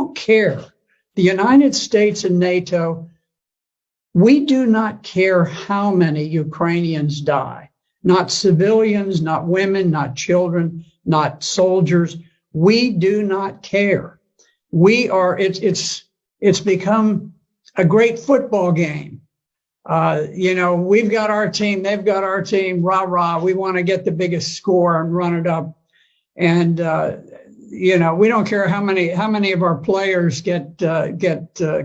don't care. The United States and NATO, we do not care how many Ukrainians die. Not civilians, not women, not children, not soldiers. We do not care. It's become a great football game. We've got our team, they've got our team, rah, rah. We want to get the biggest score and run it up. And, we don't care how many of our players get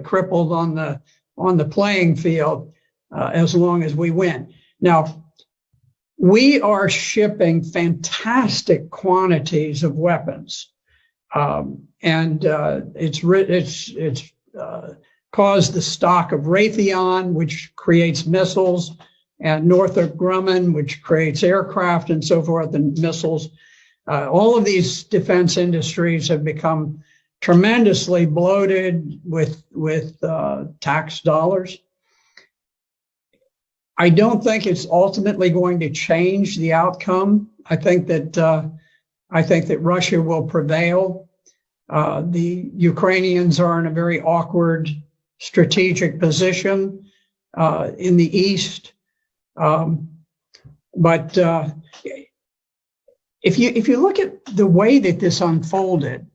crippled on the playing field, as long as we win. Now, we are shipping fantastic quantities of weapons, and it's caused the stock of Raytheon, which creates missiles, and Northrop Grumman, which creates aircraft and so forth, and missiles. All of these defense industries have become tremendously bloated with tax dollars. I don't think it's ultimately going to change the outcome. I think that Russia will prevail. The Ukrainians are in a very awkward strategic position in the East, but if you look at the way that this unfolded,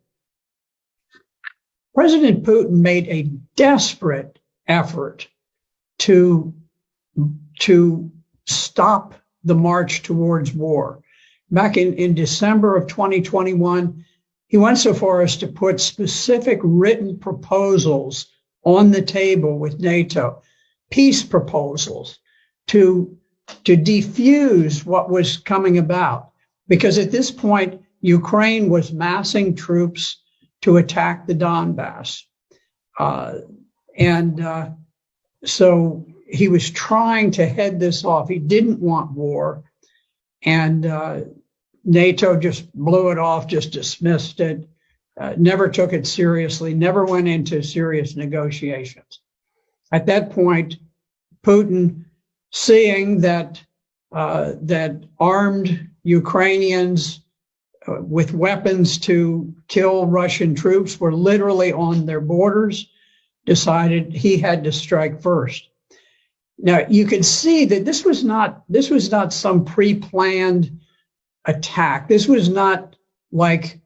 President Putin made a desperate effort to stop the march towards war. Back in December of 2021, he went so far as to put specific written proposals on the table with NATO, peace proposals to defuse what was coming about. Because at this point, Ukraine was massing troops to attack the Donbass. So he was trying to head this off. He didn't want war. And NATO just blew it off, just dismissed it, never took it seriously, never went into serious negotiations. At that point, Putin, seeing that armed Ukrainians with weapons to kill Russian troops were literally on their borders, decided he had to strike first. Now, you can see that this was not some pre-planned attack. This was not like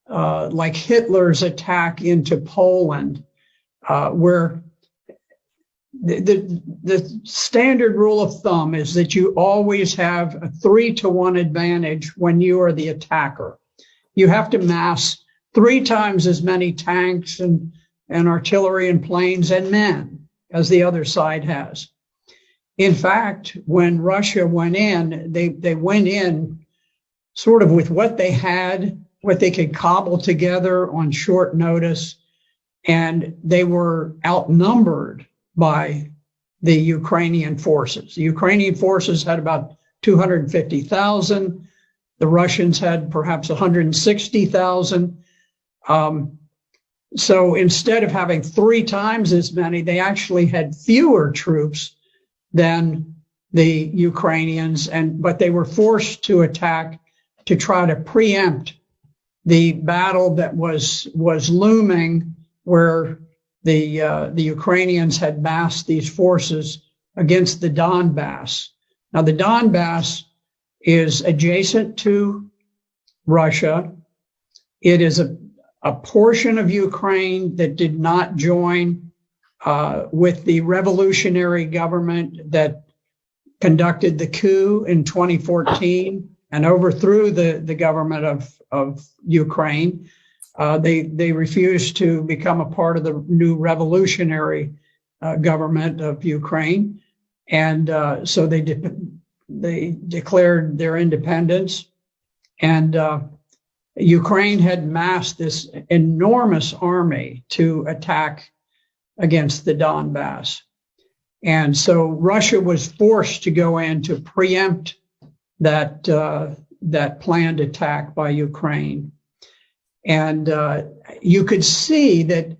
Hitler's attack into Poland, where the standard rule of thumb is that you always have a 3-to-1 advantage when you are the attacker. You have to mass 3 times as many tanks and artillery and planes and men as the other side has. In fact, when Russia went in, they went in sort of with what they had, what they could cobble together on short notice, and they were outnumbered by the Ukrainian forces. The Ukrainian forces had about 250,000. The Russians had perhaps 160,000. So instead of having 3 times as many, they actually had fewer troops than the Ukrainians, but they were forced to attack to try to preempt the battle that was looming, where the Ukrainians had massed these forces against the Donbass. Now, the Donbass is adjacent to Russia. It is a portion of Ukraine that did not join with the revolutionary government that conducted the coup in 2014 and overthrew the government of Ukraine. They refused to become a part of the new revolutionary government of Ukraine. And so they declared their independence. And Ukraine had massed this enormous army to attack against the Donbass. And so Russia was forced to go in to preempt that planned attack by Ukraine. And you could see that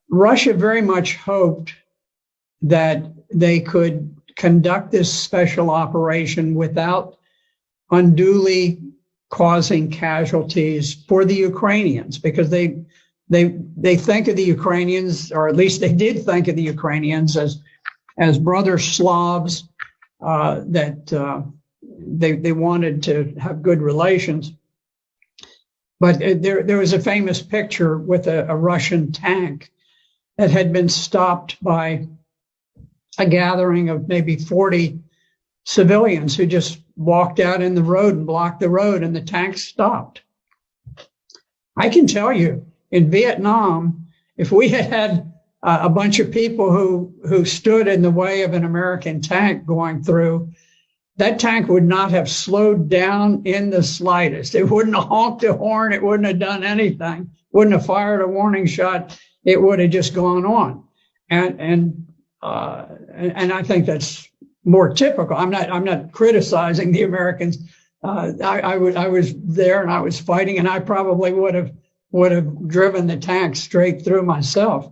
Russia very much hoped that they could conduct this special operation without unduly causing casualties for the Ukrainians, because they they think of the Ukrainians, or at least they did think of the Ukrainians as brother Slavs, that they wanted to have good relations. But there was a famous picture with a Russian tank that had been stopped by a gathering of maybe 40 civilians who just walked out in the road and blocked the road, and the tank stopped. I can tell you, in Vietnam, if we had had a bunch of people who stood in the way of an American tank going through, that tank would not have slowed down in the slightest. It wouldn't have honked a horn. It wouldn't have done anything. Wouldn't have fired a warning shot. It would have just gone on. And I think that's more typical. I'm not criticizing the Americans. I was there and I was fighting, and I probably would have driven the tank straight through myself.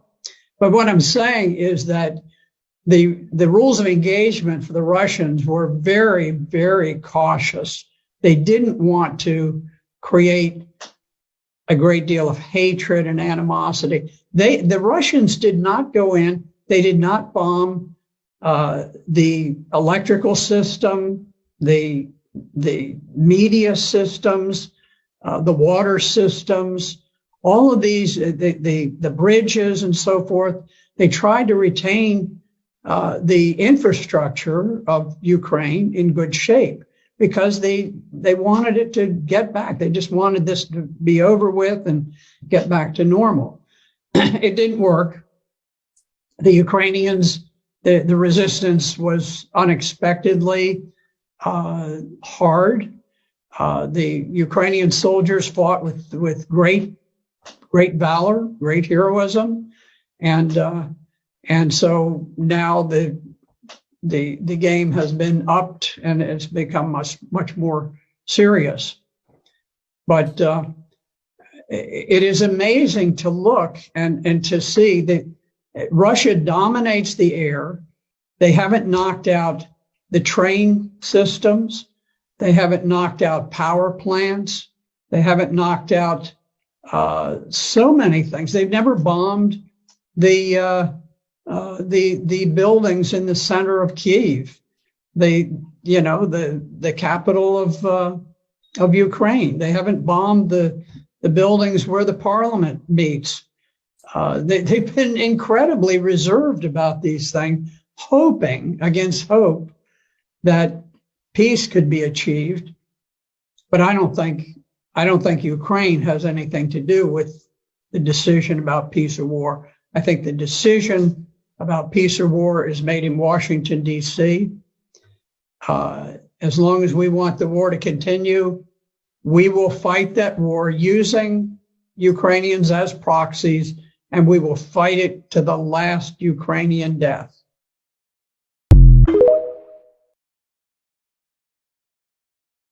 But what I'm saying is that the rules of engagement for the Russians were very, very cautious. They didn't want to create a great deal of hatred and animosity. The Russians did not go in. They did not bomb the electrical system, the media systems, the water systems, all of these, the bridges and so forth. They tried to retain the infrastructure of Ukraine in good shape because they wanted it to get back. They just wanted this to be over with and get back to normal. It didn't work. The Ukrainians, the resistance was unexpectedly hard. The Ukrainian soldiers fought with great valor, great heroism, and so now the game has been upped and it's become much more serious. But it is amazing to look and to see that Russia dominates the air. They haven't knocked out the train systems. They haven't knocked out power plants. They haven't knocked out so many things. They've never bombed the buildings in the center of Kyiv, the capital of Ukraine. They haven't bombed the buildings where the parliament meets. They've been incredibly reserved about these things, hoping against hope that peace could be achieved. But I don't think Ukraine has anything to do with the decision about peace or war. I think the decision about peace or war is made in Washington, D.C. As long as we want the war to continue, we will fight that war using Ukrainians as proxies, and we will fight it to the last Ukrainian death.